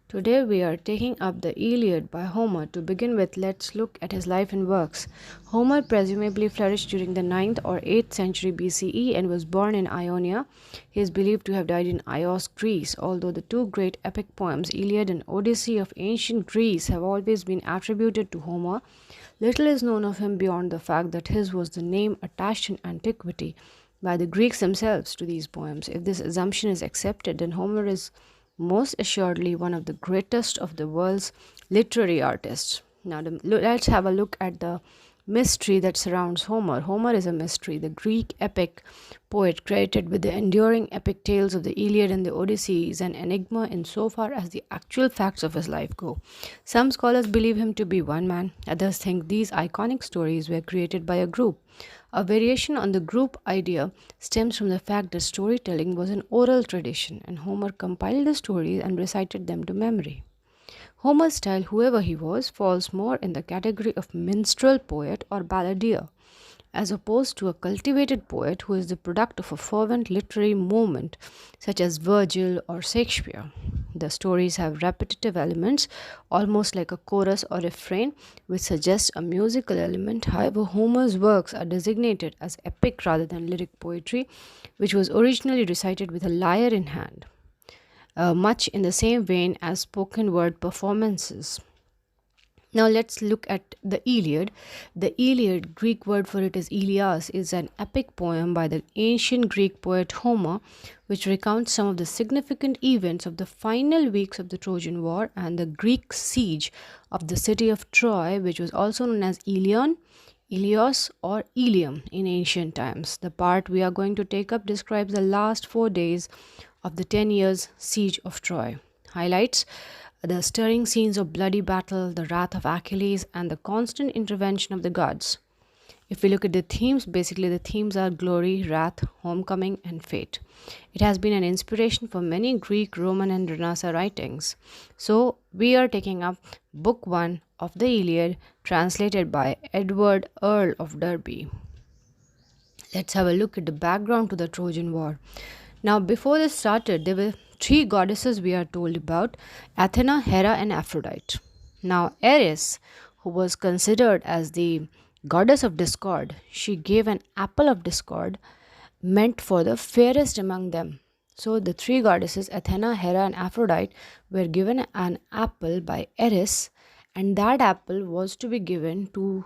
Today we are taking up the Iliad by Homer. To begin with, let's look at his life and works. Homer presumably flourished during the 9th or 8th century BCE and was born in Ionia. He is believed to have died in Ios, Greece, although the two great epic poems, Iliad and Odyssey of ancient Greece, have always been attributed to Homer. Little is known of him beyond the fact that his was the name attached in antiquity by the Greeks themselves to these poems. If this assumption is accepted, then Homer is most assuredly one of the greatest of the world's literary artists. Now, let's have a look at the mystery that surrounds Homer. Homer is a mystery, the Greek epic poet credited with the enduring epic tales of the Iliad and the Odyssey is an enigma insofar as the actual facts of his life go. Some scholars believe him to be one man, others think these iconic stories were created by a group. A variation on the group idea stems from the fact that storytelling was an oral tradition and Homer compiled the stories and recited them to memory. Homer's style, whoever he was, falls more in the category of minstrel poet or balladeer, as opposed to a cultivated poet who is the product of a fervent literary movement such as Virgil or Shakespeare. The stories have repetitive elements, almost like a chorus or refrain, which suggests a musical element. However, Homer's works are designated as epic rather than lyric poetry, which was originally recited with a lyre in hand, much in the same vein as spoken word performances. Now let's look at the Iliad. The Iliad, Greek word for it is Ilias, is an epic poem by the ancient Greek poet Homer, which recounts some of the significant events of the final weeks of the Trojan War and the Greek siege of the city of Troy, which was also known as Ilion, Ilios, or Ilium in ancient times. The part we are going to take up describes the last 4 days of the 10 years siege of Troy. Highlights the stirring scenes of bloody battle, the wrath of Achilles, and the constant intervention of the gods. If we look at the themes, basically the themes are glory, wrath, homecoming, and fate. It has been an inspiration for many Greek, Roman, and Renaissance writings. So we are taking up Book 1 of the Iliad, translated by Edward Earl of Derby. Let's have a look at the background to the Trojan War. Now, before this started, there were three goddesses we are told about: Athena, Hera, and Aphrodite. Now, Eris, who was considered as the goddess of discord, she gave an apple of discord meant for the fairest among them. So, the three goddesses, Athena, Hera, and Aphrodite, were given an apple by Eris, and that apple was to be given to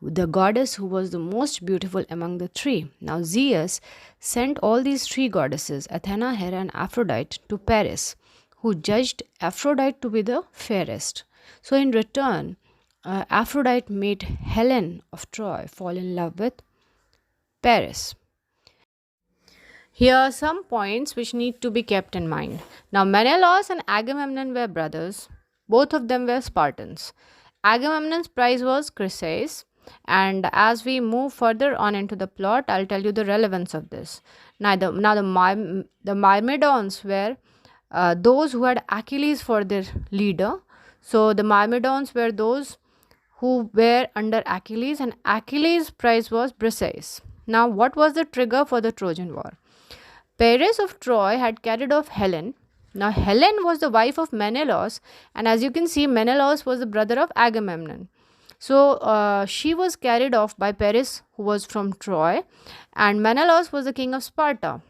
the goddess who was the most beautiful among the three. Now, Zeus sent all these three goddesses, Athena, Hera, and Aphrodite, to Paris, who judged Aphrodite to be the fairest. So, in return, Aphrodite made Helen of Troy fall in love with Paris. Here are some points which need to be kept in mind. Now, Menelaus and Agamemnon were brothers. Both of them were Spartans. Agamemnon's prize was Chryses, and as we move further on into the plot, I'll tell you the relevance of this. The Myrmidons were those who had Achilles for their leader. So the Myrmidons were those who were under Achilles, and Achilles' prize was Briseis. Now, what was the trigger for the Trojan War? Paris of Troy had carried off Helen. Now, Helen was the wife of Menelaus, and as you can see, Menelaus was the brother of Agamemnon. So, she was carried off by Paris, who was from Troy, and Menelaus was the king of Sparta.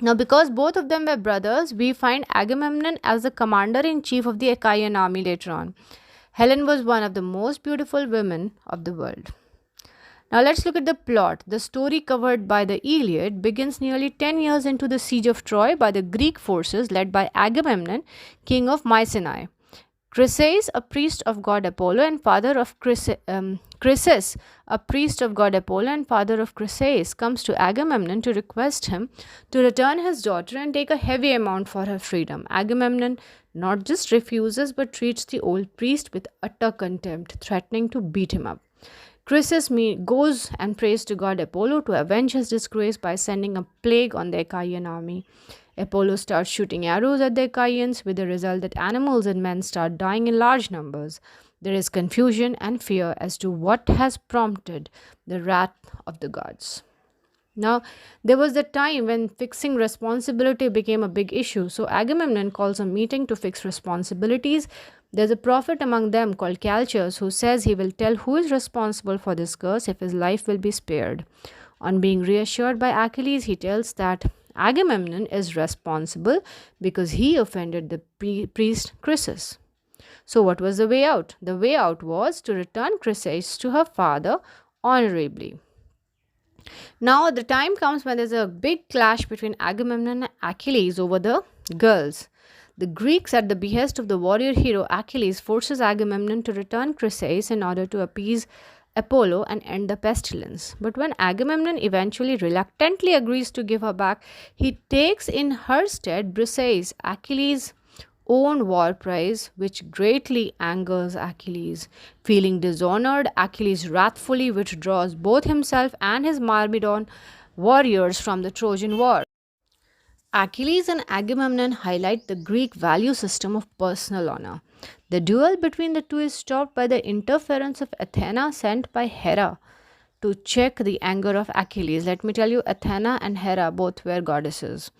Now, because both of them were brothers, we find Agamemnon as the commander in chief of the Achaean army later on. Helen was one of the most beautiful women of the world. Now, let's look at the plot. The story covered by the Iliad begins nearly 10 years into the siege of Troy by the Greek forces led by Agamemnon, king of Mycenae. Chryses, a priest of god Apollo and father of Chryses, a priest of god Apollo and father of Chryses, comes to Agamemnon to request him to return his daughter and take a heavy amount for her freedom. Agamemnon not just refuses but treats the old priest with utter contempt, threatening to beat him up. Chryses goes and prays to god Apollo to avenge his disgrace by sending a plague on the Achaean army. Apollo starts shooting arrows at the Achaeans, with the result that animals and men start dying in large numbers. There is confusion and fear as to what has prompted the wrath of the gods. Now, there was the time when fixing responsibility became a big issue. So, Agamemnon calls a meeting to fix responsibilities. There's a prophet among them called Calchas who says he will tell who is responsible for this curse if his life will be spared. On being reassured by Achilles, he tells that Agamemnon is responsible because he offended the priest Chryses. So, what was the way out? The way out was to return Chryses to her father honorably. Now, the time comes when there's a big clash between Agamemnon and Achilles over the girls. The Greeks, at the behest of the warrior hero Achilles, forces Agamemnon to return Chryseis in order to appease Apollo and end the pestilence. But when Agamemnon eventually reluctantly agrees to give her back, he takes in her stead Briseis, Achilles' own war prize, which greatly angers Achilles. Feeling dishonored, Achilles wrathfully withdraws both himself and his Myrmidon warriors from the Trojan War. Achilles and Agamemnon highlight the Greek value system of personal honor. The duel between the two is stopped by the interference of Athena sent by Hera to check the anger of Achilles. Let me tell you, Athena and Hera both were goddesses.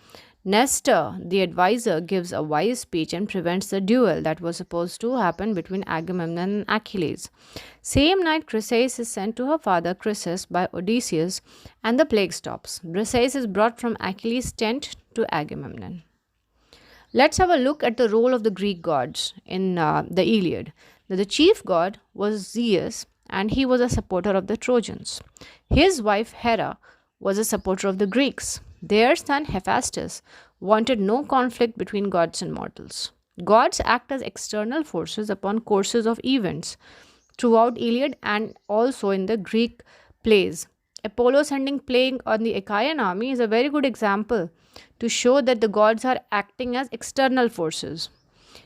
Nestor, the advisor, gives a wise speech and prevents the duel that was supposed to happen between Agamemnon and Achilles. Same night, Chryseis is sent to her father Chryses by Odysseus, and the plague stops. Briseis is brought from Achilles' tent to Agamemnon. Let's have a look at the role of the Greek gods in the Iliad. Now, the chief god was Zeus, and he was a supporter of the Trojans. His wife Hera was a supporter of the Greeks. Their son Hephaestus wanted no conflict between gods and mortals. Gods act as external forces upon courses of events throughout Iliad and also in the Greek plays. Apollo sending plague on the Achaean army is a very good example to show that the gods are acting as external forces.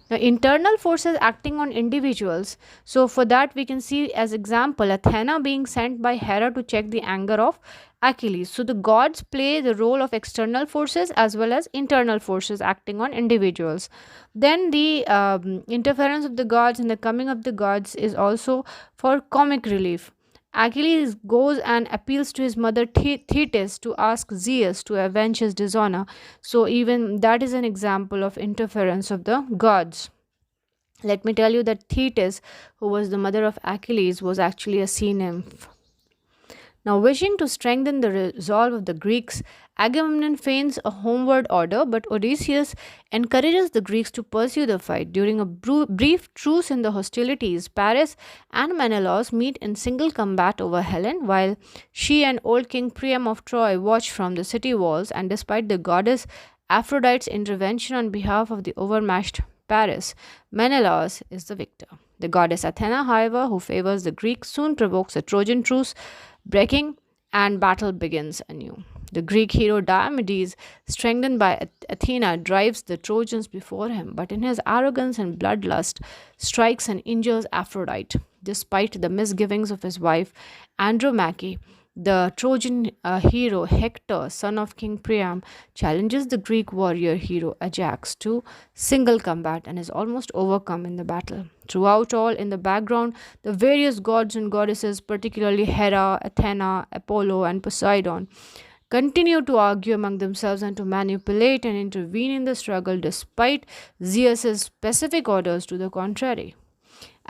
Now, internal forces acting on individuals. So, for that, we can see as example Athena being sent by Hera to check the anger of Achilles. So, the gods play the role of external forces as well as internal forces acting on individuals. Then, the interference of the gods and the coming of the gods is also for comic relief. Achilles goes and appeals to his mother Thetis to ask Zeus to avenge his dishonor. So, even that is an example of interference of the gods. Let me tell you that Thetis, who was the mother of Achilles, was actually a sea nymph. Now, wishing to strengthen the resolve of the Greeks, Agamemnon feigns a homeward order, but Odysseus encourages the Greeks to pursue the fight. During a brief truce in the hostilities, Paris and Menelaus meet in single combat over Helen, while she and old King Priam of Troy watch from the city walls, and despite the goddess Aphrodite's intervention on behalf of the overmatched Paris, Menelaus is the victor. The goddess Athena, however, who favors the Greeks, soon provokes a Trojan truce breaking, and battle begins anew. The Greek hero Diomedes, strengthened by Athena, drives the Trojans before him, but in his arrogance and bloodlust, strikes and injures Aphrodite. Despite the misgivings of his wife Andromache, the Trojan hero Hector, son of King Priam, challenges the Greek warrior hero Ajax to single combat and is almost overcome in the battle. Throughout all, in the background, the various gods and goddesses, particularly Hera, Athena, Apollo, and Poseidon, continue to argue among themselves and to manipulate and intervene in the struggle despite Zeus's specific orders to the contrary.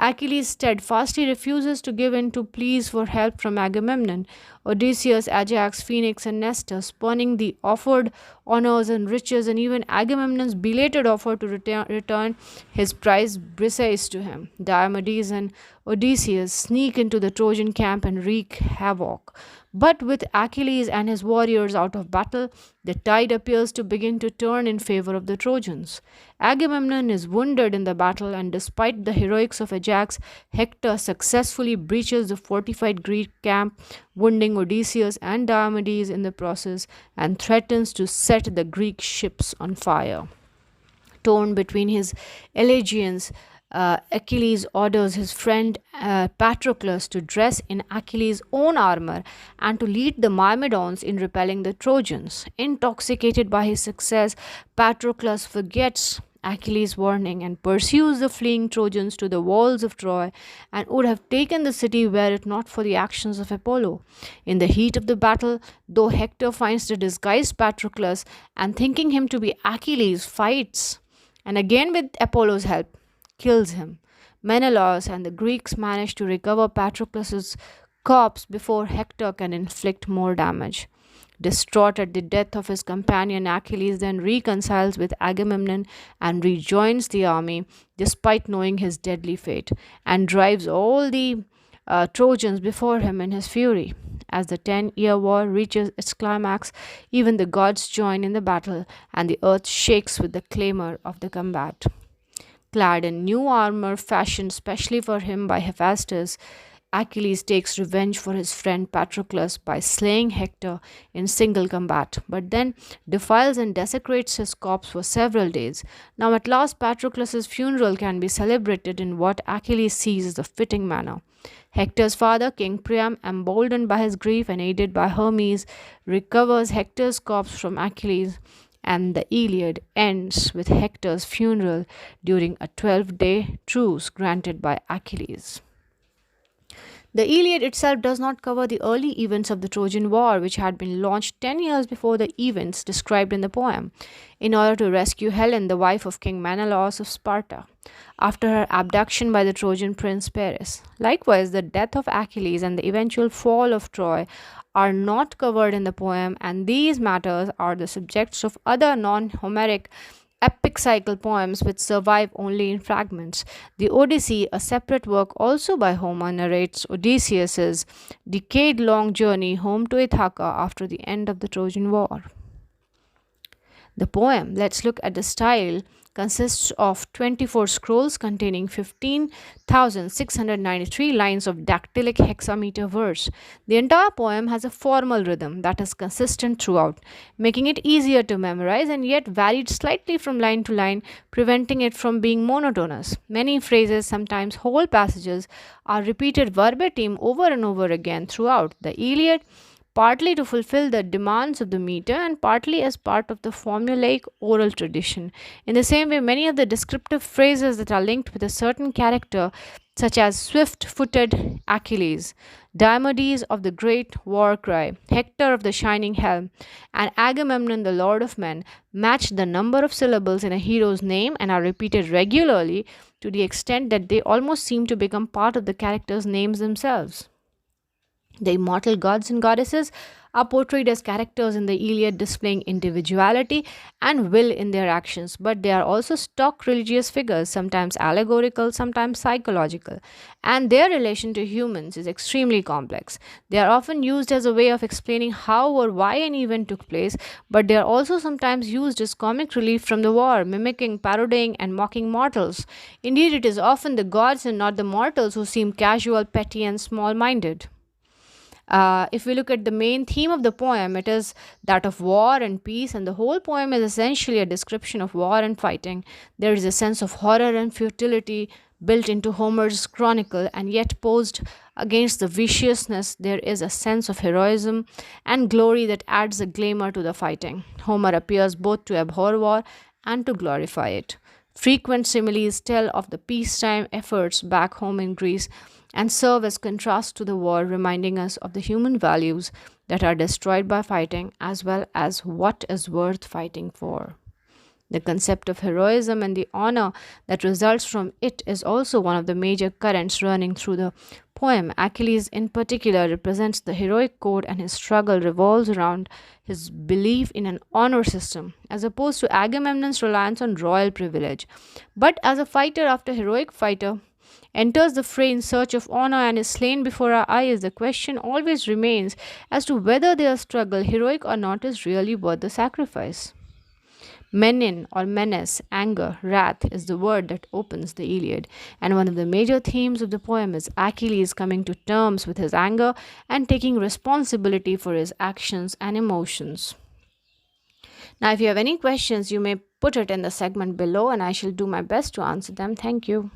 Achilles steadfastly refuses to give in to pleas for help from Agamemnon. Odysseus, Ajax, Phoenix, and Nestor, spurning the offered honors and riches, and even Agamemnon's belated offer to return his prize Briseis to him. Diomedes and Odysseus sneak into the Trojan camp and wreak havoc. But with Achilles and his warriors out of battle, the tide appears to begin to turn in favor of the Trojans. Agamemnon is wounded in the battle, and despite the heroics of Ajax, Hector successfully breaches the fortified Greek camp, wounding Odysseus and Diomedes in the process, and threatens to set the Greek ships on fire. Torn between his allegiance, Achilles orders his friend Patroclus to dress in Achilles' own armor and to lead the Myrmidons in repelling the Trojans. Intoxicated by his success, Patroclus forgets Achilles' warning and pursues the fleeing Trojans to the walls of Troy and would have taken the city were it not for the actions of Apollo. In the heat of the battle, though Hector finds the disguised Patroclus and thinking him to be Achilles, fights and again with Apollo's help kills him. Menelaus and the Greeks manage to recover Patroclus's corpse before Hector can inflict more damage. Distraught at the death of his companion, Achilles then reconciles with Agamemnon and rejoins the army despite knowing his deadly fate, and drives all the Trojans before him in his fury. As the 10-year war reaches its climax, even the gods join in the battle, and the earth shakes with the clamor of the combat. Clad in new armor fashioned specially for him by Hephaestus, Achilles takes revenge for his friend Patroclus by slaying Hector in single combat, but then defiles and desecrates his corpse for several days. Now, at last, Patroclus's funeral can be celebrated in what Achilles sees as a fitting manner. Hector's father, King Priam, emboldened by his grief and aided by Hermes, recovers Hector's corpse from Achilles, and the Iliad ends with Hector's funeral during a 12-day truce granted by Achilles. The Iliad itself does not cover the early events of the Trojan War, which had been launched 10 years before the events described in the poem, in order to rescue Helen, the wife of King Menelaus of Sparta, after her abduction by the Trojan prince Paris. Likewise, the death of Achilles and the eventual fall of Troy are not covered in the poem, and these matters are the subjects of other non Homeric epic cycle poems which survive only in fragments. The Odyssey, a separate work also by Homer, narrates Odysseus's decade-long journey home to Ithaca after the end of the Trojan War. The poem, let's look at the style, consists of 24 scrolls containing 15,693 lines of dactylic hexameter verse. The entire poem has a formal rhythm that is consistent throughout, making it easier to memorize and yet varied slightly from line to line, preventing it from being monotonous. Many phrases, sometimes whole passages, are repeated verbatim over and over again throughout. The Iliad, partly to fulfill the demands of the meter and partly as part of the formulaic oral tradition. In the same way, many of the descriptive phrases that are linked with a certain character, such as swift footed Achilles, Diomedes of the great war cry, Hector of the shining helm, and Agamemnon the lord of men, match the number of syllables in a hero's name and are repeated regularly to the extent that they almost seem to become part of the characters' names themselves. The immortal gods and goddesses are portrayed as characters in the Iliad, displaying individuality and will in their actions, but they are also stock religious figures, sometimes allegorical, sometimes psychological, and their relation to humans is extremely complex. They are often used as a way of explaining how or why an event took place, but they are also sometimes used as comic relief from the war, mimicking, parodying, and mocking mortals. Indeed, it is often the gods and not the mortals who seem casual, petty, and small minded. If we look at the main theme of the poem, it is that of war and peace, and the whole poem is essentially a description of war and fighting. There is a sense of horror and futility built into Homer's chronicle, and yet posed against the viciousness, there is a sense of heroism and glory that adds a glamour to the fighting. Homer appears both to abhor war and to glorify it. Frequent similes tell of the peacetime efforts back home in Greece and serve as contrast to the war, reminding us of the human values that are destroyed by fighting as well as what is worth fighting for. The concept of heroism and the honor that results from it is also one of the major currents running through the poem. Achilles, in particular, represents the heroic code, and his struggle revolves around his belief in an honor system, as opposed to Agamemnon's reliance on royal privilege. But as a fighter after heroic fighter enters the fray in search of honor and is slain before our eyes, the question always remains as to whether their struggle, heroic or not, is really worth the sacrifice. Menin or menace, anger, wrath is the word that opens the Iliad, and one of the major themes of the poem is Achilles coming to terms with his anger and taking responsibility for his actions and emotions. Now, if you have any questions, you may put it in the segment below, and I shall do my best to answer them. Thank you.